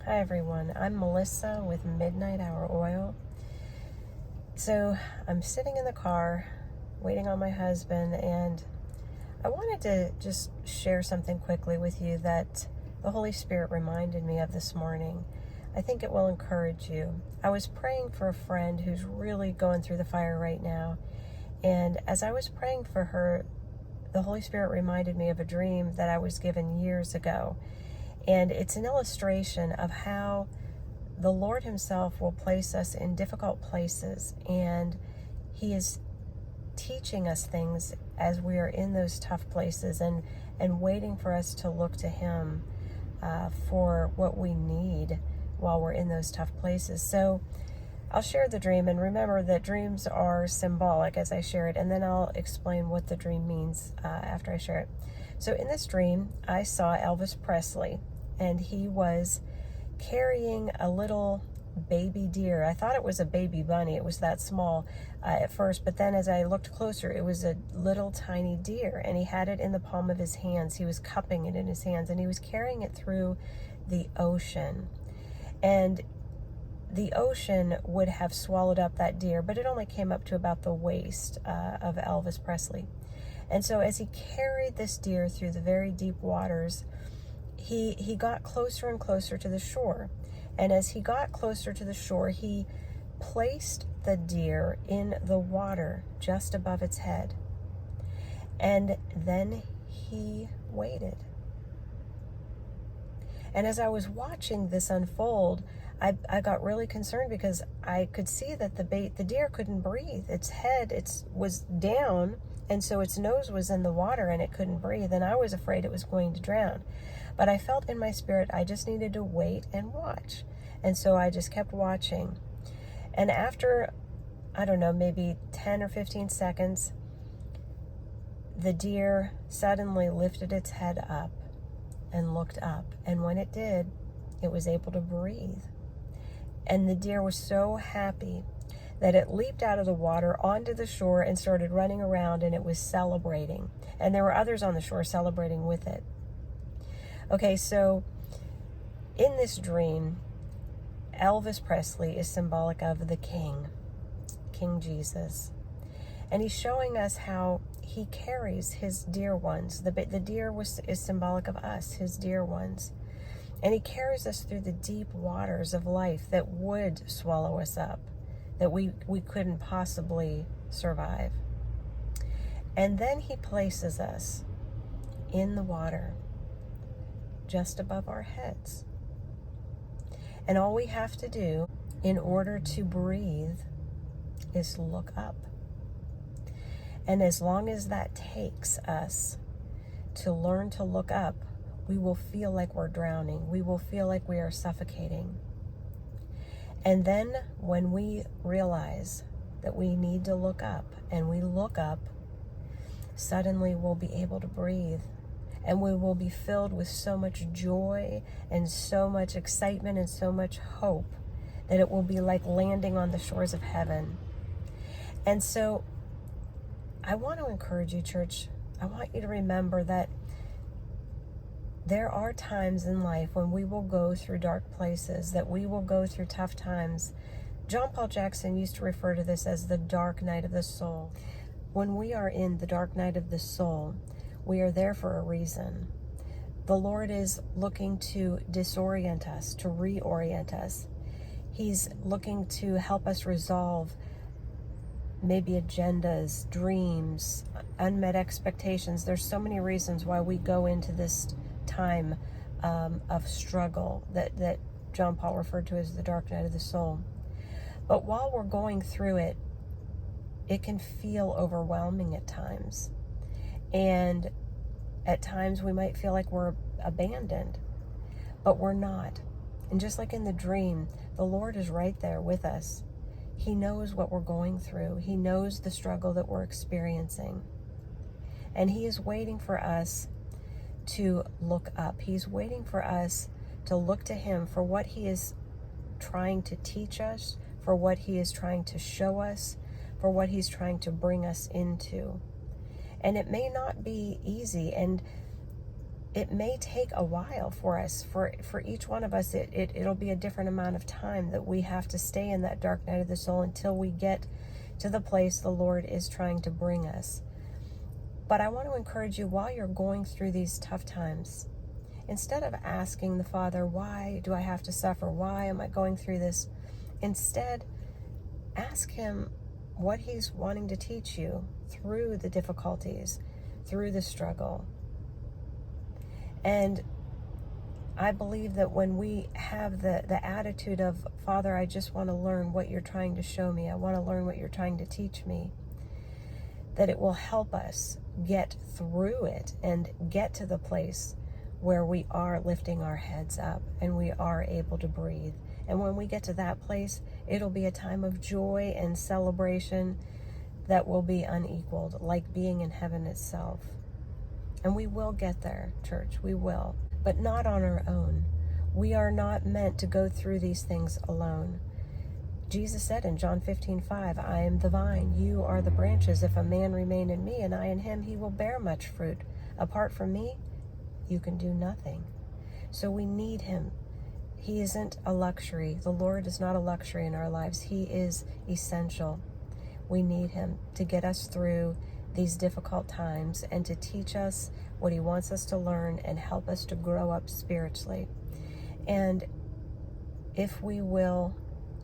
Hi everyone, I'm Melissa with Midnight Hour Oil. So I'm sitting in the car waiting on my husband, and I wanted to just share something quickly with you that the Holy Spirit reminded me of this morning. I think it will encourage you. I was praying for a friend who's really going through the fire right now, and as I was praying for her, the Holy Spirit reminded me of a dream that I was given years ago. And it's an illustration of how the Lord himself will place us in difficult places, and he is teaching us things as we are in those tough places and waiting for us to look to him for what we need while we're in those tough places. So I'll share the dream, and remember that dreams are symbolic as I share it, and then I'll explain what the dream means after I share it. So in this dream, I saw Elvis Presley, and he was carrying a little baby deer. I thought it was a baby bunny. It was that small at first, but then as I looked closer, it was a little tiny deer, and he had it in the palm of his hands. He was cupping it in his hands, and he was carrying it through the ocean. And the ocean would have swallowed up that deer, but it only came up to about the waist of Elvis Presley. And so as he carried this deer through the very deep waters, he got closer and closer to the shore. And as he got closer to the shore, he placed the deer in the water just above its head. And then he waited. And as I was watching this unfold, I got really concerned because I could see that the deer couldn't breathe. Its head was down, and so its nose was in the water and it couldn't breathe, and I was afraid it was going to drown. But I felt in my spirit I just needed to wait and watch. And so I just kept watching. And after, I don't know, maybe 10 or 15 seconds, the deer suddenly lifted its head up and looked up. And when it did, it was able to breathe. And the deer was so happy that it leaped out of the water onto the shore and started running around, and it was celebrating. And there were others on the shore celebrating with it. Okay, so in this dream, Elvis Presley is symbolic of the King, King Jesus. And he's showing us how he carries his dear ones. The deer is symbolic of us, his dear ones. And he carries us through the deep waters of life that would swallow us up, that we couldn't possibly survive. And then he places us in the water just above our heads. And all we have to do in order to breathe is look up. And as long as that takes us to learn to look up, we will feel like we're drowning. We will feel like we are suffocating. And then when we realize that we need to look up, and we look up, suddenly we'll be able to breathe. And we will be filled with so much joy and so much excitement and so much hope that it will be like landing on the shores of heaven. And so I want to encourage you, church. I want you to remember that there are times in life when we will go through dark places, that we will go through tough times. John Paul Jackson used to refer to this as the dark night of the soul. When we are in the dark night of the soul, we are there for a reason. The Lord is looking to disorient us, to reorient us. He's looking to help us resolve maybe agendas, dreams, unmet expectations. There's so many reasons why we go into this time of struggle that John Paul referred to as the dark night of the soul. But while we're going through it, it can feel overwhelming at times. And at times we might feel like we're abandoned, but we're not. And just like in the dream, the Lord is right there with us. He knows what we're going through. He knows the struggle that we're experiencing. And he is waiting for us to look up. He's waiting for us to look to him for what he is trying to teach us, for what he is trying to show us, for what he's trying to bring us into. And it may not be easy. And it may take a while for us. For each one of us, it'll be a different amount of time that we have to stay in that dark night of the soul until we get to the place the Lord is trying to bring us. But I want to encourage you, while you're going through these tough times, instead of asking the Father, why do I have to suffer? Why am I going through this? Instead, ask Him what He's wanting to teach you through the difficulties, through the struggle. And I believe that when we have the attitude of, Father, I just want to learn what you're trying to show me, I want to learn what you're trying to teach me, that it will help us get through it and get to the place where we are lifting our heads up and we are able to breathe. And when we get to that place, it'll be a time of joy and celebration that will be unequaled, like being in heaven itself. And we will get there, church, we will, but not on our own. We are not meant to go through these things alone. Jesus said in John 15:5, I am the vine, you are the branches. If a man remain in me and I in him, he will bear much fruit. Apart from me, you can do nothing. So we need Him. He isn't a luxury. The Lord is not a luxury in our lives. He is essential. We need Him to get us through these difficult times and to teach us what He wants us to learn and help us to grow up spiritually. And if we will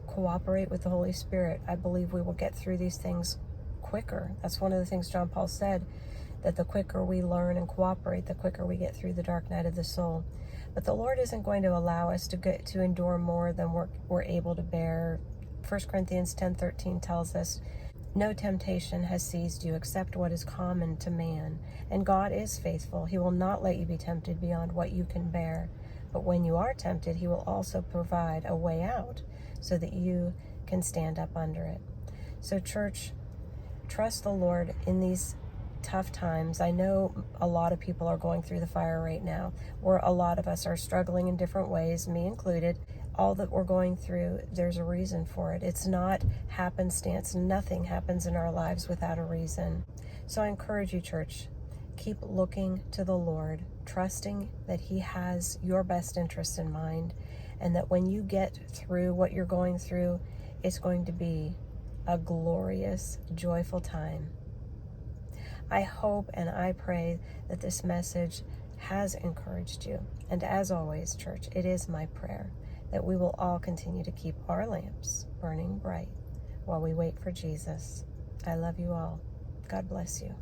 cooperate with the Holy Spirit, I believe we will get through these things quicker. That's one of the things John Paul said, that the quicker we learn and cooperate, the quicker we get through the dark night of the soul. But the Lord isn't going to allow us to endure more than we're able to bear. 1 Corinthians 10:13 tells us, no temptation has seized you except what is common to man. And God is faithful. He will not let you be tempted beyond what you can bear. But when you are tempted, He will also provide a way out so that you can stand up under it. So church, trust the Lord in these tough times. I know a lot of people are going through the fire right now, where a lot of us are struggling in different ways, me included. All that we're going through, there's a reason for it. It's not happenstance. Nothing happens in our lives without a reason. So I encourage you, church, keep looking to the Lord, trusting that He has your best interests in mind, and that when you get through what you're going through, it's going to be a glorious, joyful time. I hope and I pray that this message has encouraged you. And as always, church, it is my prayer that we will all continue to keep our lamps burning bright while we wait for Jesus. I love you all. God bless you.